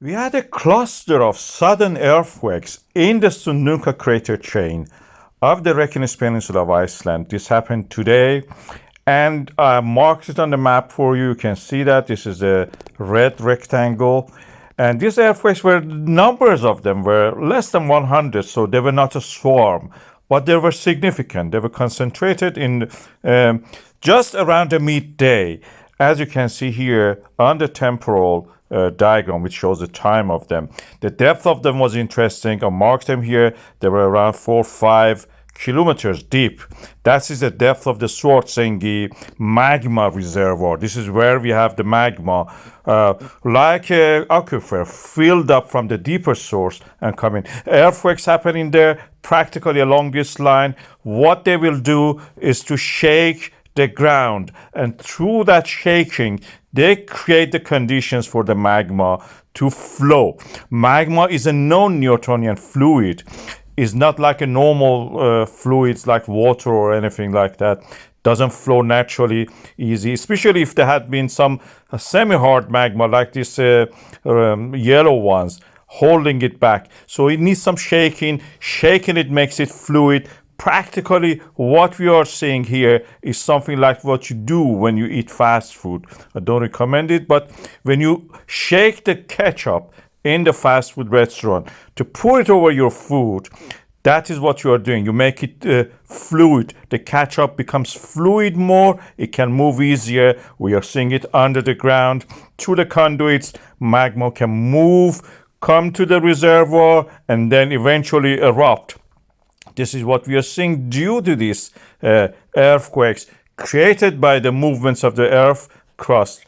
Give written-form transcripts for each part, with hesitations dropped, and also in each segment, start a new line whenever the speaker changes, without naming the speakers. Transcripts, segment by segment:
We had a cluster of sudden earthquakes in the Sundhnúka crater chain of the Reykjanes Peninsula of Iceland. This happened today, and I marked it on the map for you. You can see that this is a red rectangle. And these earthquakes were, numbers of them were less than 100, so they were not a swarm, but they were significant. They were concentrated in just around the midday. As you can see here on the temporal diagram, which shows the time of them. The depth of them was interesting. I marked them here. They were around 4 or 5 kilometers deep. That is the depth of the Svartsengi magma reservoir. This is where we have the magma, like an aquifer, filled up from the deeper source and coming. Earthquakes happening there practically along this line. What they will do is to shake the ground, and through that shaking, they create the conditions for the magma to flow. Magma is a non-Newtonian fluid. It's not like a normal fluids like water or anything like that. Doesn't flow naturally easy, especially if there had been some semi-hard magma like this yellow ones holding it back. So it needs some shaking. Shaking it makes it fluid. Practically, what we are seeing here is something like what you do when you eat fast food. I don't recommend it, but when you shake the ketchup in the fast food restaurant to pour it over your food, that is what you are doing. You make it fluid. The ketchup becomes fluid more. It can move easier. We are seeing it under the ground through the conduits. Magma can move, come to the reservoir, and then eventually erupt. This is what we are seeing due to these earthquakes created by the movements of the earth crust,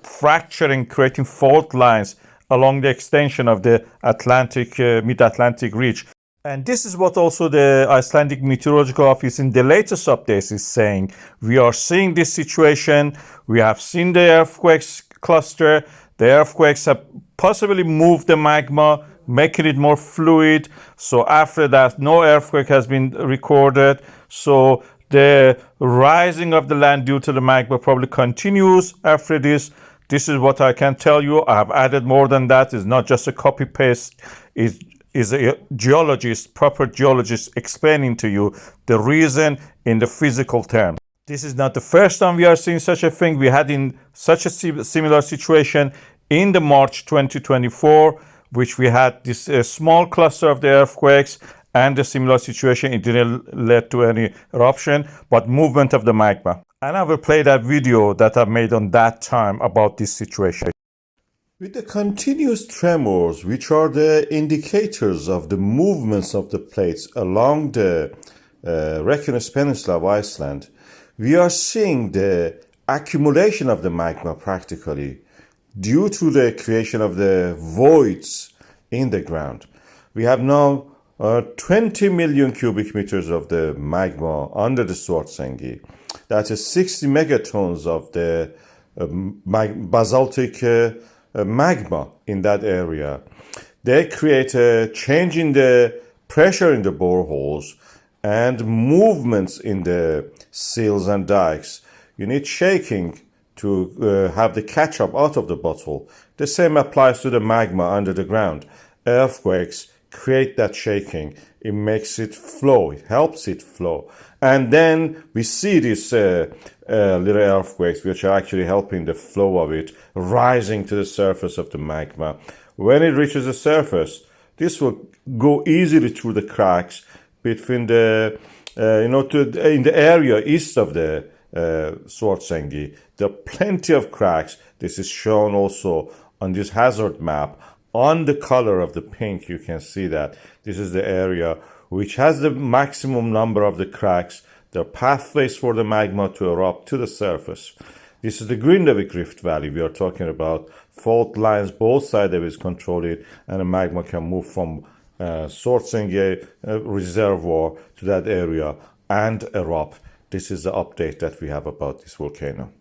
fracturing, creating fault lines along the extension of the Atlantic, mid-Atlantic ridge. And this is what also the Icelandic Meteorological Office in the latest updates is saying. We are seeing this situation. We have seen the earthquakes cluster. The earthquakes have possibly moved the magma, making it more fluid. So after that, no earthquake has been recorded. So the rising of the land due to the magma probably continues after this. This is what I can tell you. I have added more than that. It's not just a copy paste. It is a geologist, proper geologist, explaining to you the reason in the physical terms. This is not the first time we are seeing such a thing. We had in such a similar situation in the March 2024, which we had this small cluster of the earthquakes and a similar situation. It didn't lead to any eruption, but movement of the magma. And I will play that video that I made on that time about this situation. With the continuous tremors, which are the indicators of the movements of the plates along the Reykjanes Peninsula of Iceland, we are seeing the accumulation of the magma practically due to the creation of the voids in the ground. We have now 20 million cubic meters of the magma under the Svartsengi. That is 60 megatons of the basaltic magma in that area. They create a change in the pressure in the boreholes and movements in the seals and dikes. You need shaking to have the ketchup out of the bottle. The same applies to the magma under the ground. Earthquakes create that shaking. It makes it flow. It helps it flow. And then we see these little earthquakes, which are actually helping the flow of it, rising to the surface of the magma. When it reaches the surface, this will go easily through the cracks between the, in the area east of the Svartsengi. There are plenty of cracks. This is shown also on this hazard map. On the color of the pink, you can see that this is the area which has the maximum number of the cracks. There are pathways for the magma to erupt to the surface. This is the Grindavik Rift Valley. We are talking about fault lines, both sides of it control it, and the magma can move from Svartsengi reservoir to that area and erupt. This is the update that we have about this volcano.